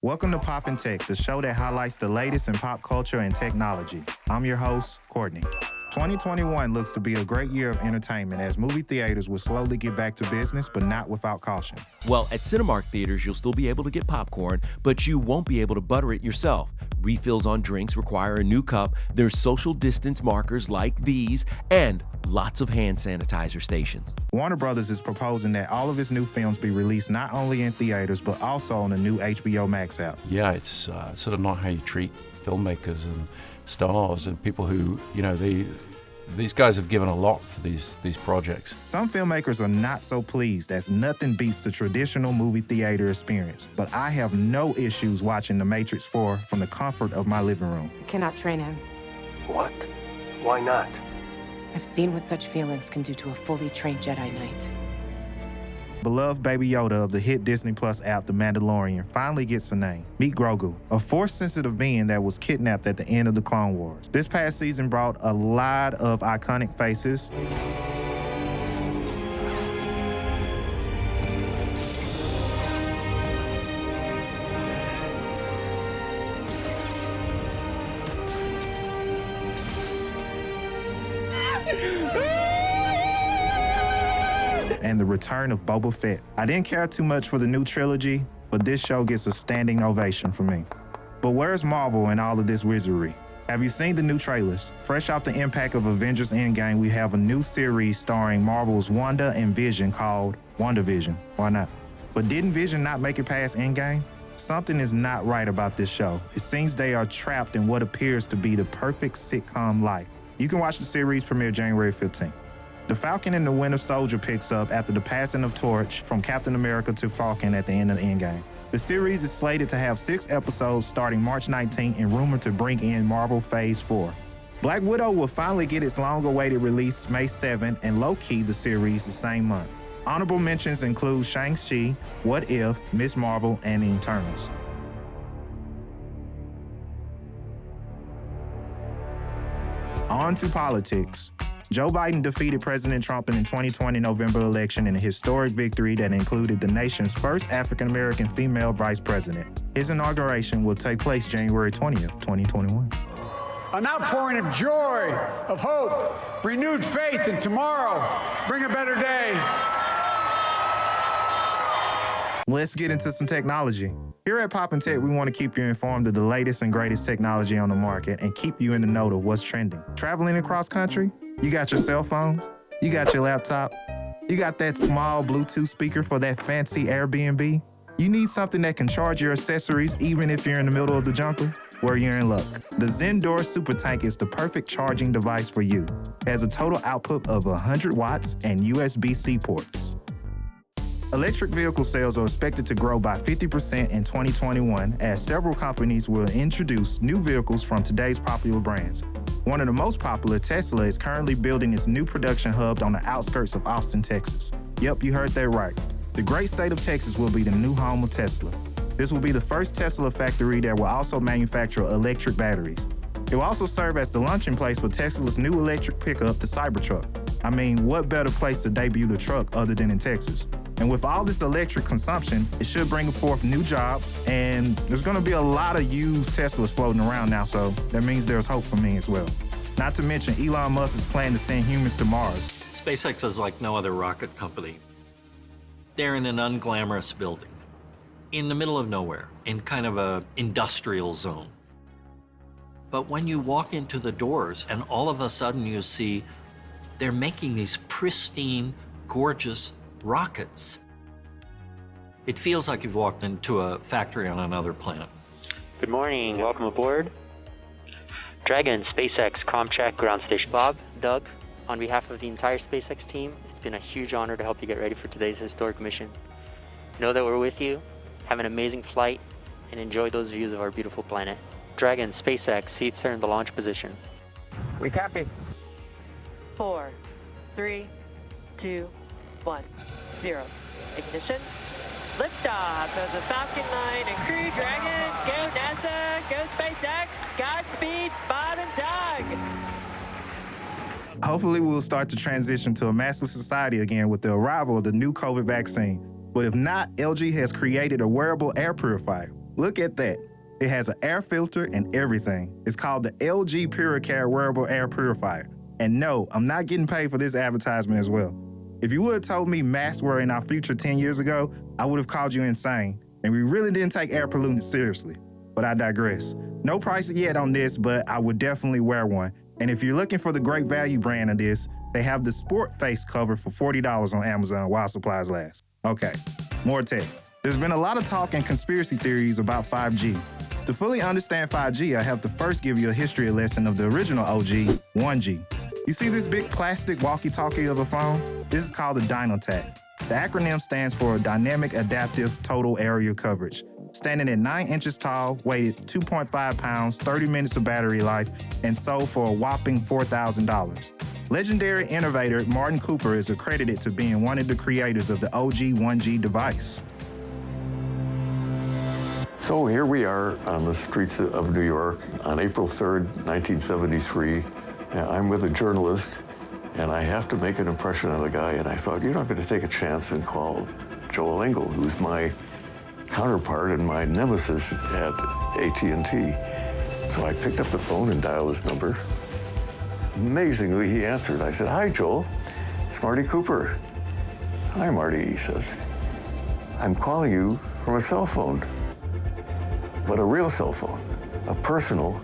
Welcome to Pop and Tech, the show that highlights the latest in pop culture and technology. I'm your host, Courtney. 2021 looks to be a great year of entertainment as movie theaters will slowly get back to business, but not without caution. Well, at Cinemark theaters, you'll still be able to get popcorn, but you won't be able to butter it yourself. Refills on drinks require a new cup, there's social distance markers like these, and lots of hand sanitizer stations. Warner Brothers is proposing that all of its new films be released not only in theaters, but also on the new HBO Max app. Yeah, it's sort of not how you treat filmmakers and stars and people who, these guys have given a lot for these projects. Some filmmakers are not so pleased as nothing beats the traditional movie theater experience, but I have no issues watching The Matrix 4 from the comfort of my living room. You cannot train him. What? Why not? I've seen what such feelings can do to a fully trained Jedi Knight. Beloved Baby Yoda of the hit Disney Plus app The Mandalorian finally gets a name. Meet Grogu, a Force-sensitive being that was kidnapped at the end of the Clone Wars. This past season brought a lot of iconic faces. And the return of Boba Fett. I didn't care too much for the new trilogy, but this show gets a standing ovation from me. But where's Marvel in all of this wizardry? Have you seen the new trailers? Fresh off the impact of Avengers Endgame, we have a new series starring Marvel's Wanda and Vision called WandaVision. Why not? But didn't Vision not make it past Endgame? Something is not right about this show. It seems they are trapped in what appears to be the perfect sitcom life. You can watch the series premiere January 15th. The Falcon and the Winter Soldier picks up after the passing of Torch from Captain America to Falcon at the end of the Endgame. The series is slated to have 6 episodes starting March 19th and rumored to bring in Marvel Phase 4. Black Widow will finally get its long-awaited release May 7th and low-key the series the same month. Honorable mentions include Shang-Chi, What If, Ms. Marvel, and The Eternals. On to politics. Joe Biden defeated President Trump in the 2020 November election in a historic victory that included the nation's first African-American female vice president. His inauguration will take place January 20th, 2021. An outpouring of joy, of hope, renewed faith in tomorrow. Bring a better day. Let's get into some technology. Here at Pop and Tech, we want to keep you informed of the latest and greatest technology on the market and keep you in the know of what's trending. Traveling across country? You got your cell phones, you got your laptop, you got that small Bluetooth speaker for that fancy Airbnb. You need something that can charge your accessories even if you're in the middle of the jungle? Well, you're in luck. The Zendor Super Tank is the perfect charging device for you. It has a total output of 100 watts and USB-C ports. Electric vehicle sales are expected to grow by 50% in 2021 as several companies will introduce new vehicles from today's popular brands. One of the most popular, Tesla, is currently building its new production hub on the outskirts of Austin, Texas. Yep, you heard that right. The great state of Texas will be the new home of Tesla. This will be the first Tesla factory that will also manufacture electric batteries. It will also serve as the launching place for Tesla's new electric pickup, the Cybertruck. I mean, what better place to debut the truck other than in Texas? And with all this electric consumption, it should bring forth new jobs, and there's gonna be a lot of used Teslas floating around now, so that means there's hope for me as well. Not to mention, Elon Musk is planning to send humans to Mars. SpaceX is like no other rocket company. They're in an unglamorous building, in the middle of nowhere, in kind of a industrial zone. But when you walk into the doors and all of a sudden you see they're making these pristine, gorgeous rockets. It feels like you've walked into a factory on another planet. Good morning, welcome aboard. Dragon, SpaceX, comm check, ground station. Bob, Doug, on behalf of the entire SpaceX team, it's been a huge honor to help you get ready for today's historic mission. Know that we're with you, have an amazing flight, and enjoy those views of our beautiful planet. Dragon, SpaceX, seats are in the launch position. We copy. 4, 3, 2, 1, 0. Ignition. Liftoff of the Falcon 9 and Crew Dragon. Go NASA, go SpaceX, Godspeed, Bob and Doug. Hopefully we'll start to transition to a maskless society again with the arrival of the new COVID vaccine. But if not, LG has created a wearable air purifier. Look at that. It has an air filter and everything. It's called the LG Purifier Wearable Air Purifier. And no, I'm not getting paid for this advertisement as well. If you would have told me masks were in our future 10 years ago, I would have called you insane. And we really didn't take air pollutants seriously. But I digress. No price yet on this, but I would definitely wear one. And if you're looking for the great value brand of this, they have the Sport Face cover for $40 on Amazon while supplies last. Okay, more tech. There's been a lot of talk and conspiracy theories about 5G. To fully understand 5G, I have to first give you a history lesson of the original OG, 1G. You see this big plastic walkie-talkie of a phone? This is called a Dynatac. The acronym stands for Dynamic Adaptive Total Area Coverage. Standing at 9 inches tall, weighed 2.5 pounds, 30 minutes of battery life, and sold for a whopping $4,000. Legendary innovator Martin Cooper is accredited to being one of the creators of the OG 1G device. So here we are on the streets of New York on April 3rd, 1973. I'm with a journalist, and I have to make an impression on the guy, and I thought, I'm going to take a chance and call Joel Engel, who's my counterpart and my nemesis at AT&T. So I picked up the phone and dialed his number. Amazingly, he answered. I said, "Hi, Joel. It's Marty Cooper." "Hi, Marty," he says. "I'm calling you from a cell phone, but a real cell phone, a personal,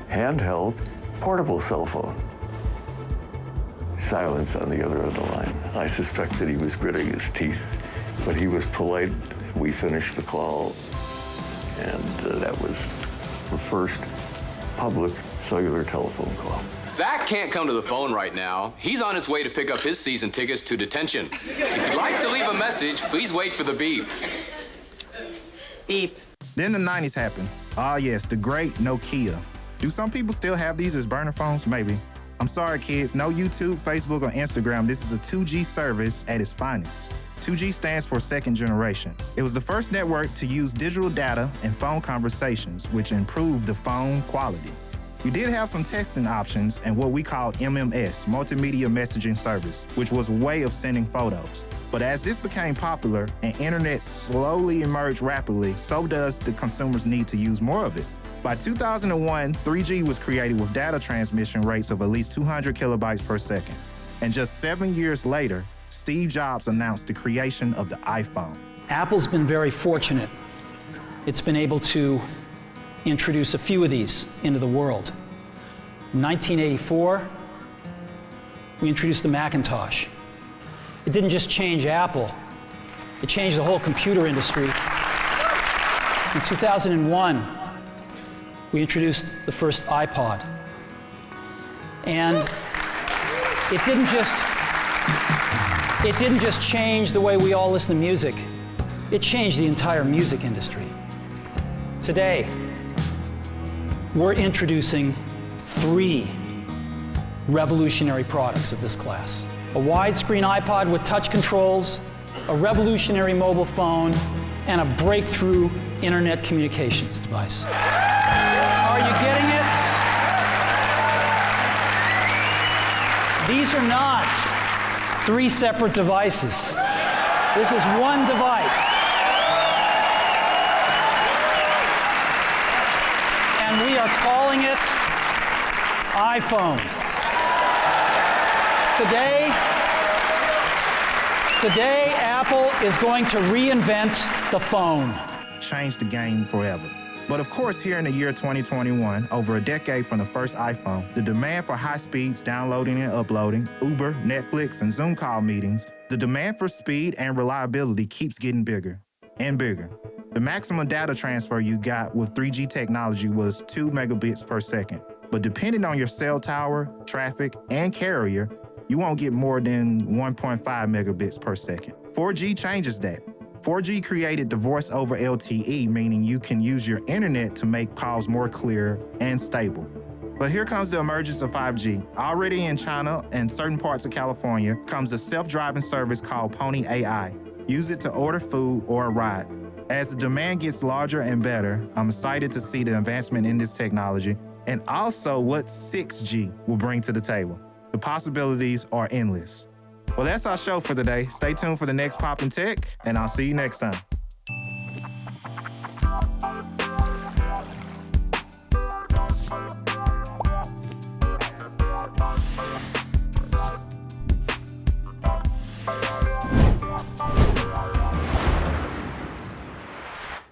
handheld, portable cell phone." Silence on the other end of the line. I suspected he was gritting his teeth, but he was polite. We finished the call, and that was the first public cellular telephone call. Zach can't come to the phone right now. He's on his way to pick up his season tickets to detention. If you'd like to leave a message, please wait for the beep. Beep. Then the 90s happened. Ah, yes, the great Nokia. Do some people still have these as burner phones? Maybe. I'm sorry, kids. No YouTube, Facebook, or Instagram. This is a 2G service at its finest. 2G stands for second generation. It was the first network to use digital data and phone conversations, which improved the phone quality. We did have some texting options and what we called MMS, Multimedia Messaging Service, which was a way of sending photos. But as this became popular and internet slowly emerged rapidly, so does the consumer's need to use more of it. By 2001, 3G was created with data transmission rates of at least 200 kilobytes per second. And just 7 years later, Steve Jobs announced the creation of the iPhone. Apple's been very fortunate. It's been able to introduce a few of these into the world. In 1984, we introduced the Macintosh. It didn't just change Apple, it changed the whole computer industry. In 2001, we introduced the first iPod. And it didn't just change the way we all listen to music, it changed the entire music industry. Today, we're introducing 3 revolutionary products of this class. A widescreen iPod with touch controls, a revolutionary mobile phone, and a breakthrough internet communications device. Are you getting it? These are not 3 separate devices. This is one device. And we are calling it iPhone. Today, Apple is going to reinvent the phone. Changed the game forever. But of course, here in the year 2021, over a decade from the first iPhone, the demand for high speeds downloading and uploading, Uber, Netflix, and Zoom call meetings, the demand for speed and reliability keeps getting bigger and bigger. The maximum data transfer you got with 3G technology was 2 megabits per second. But depending on your cell tower, traffic, and carrier, you won't get more than 1.5 megabits per second. 4G changes that. 4G created the voice over LTE, meaning you can use your internet to make calls more clear and stable. But here comes the emergence of 5G. Already in China and certain parts of California comes a self-driving service called Pony AI. Use it to order food or a ride. As the demand gets larger and better, I'm excited to see the advancement in this technology and also what 6G will bring to the table. The possibilities are endless. Well, that's our show for today. Stay tuned for the next Poppin' Tech, and I'll see you next time. Bye.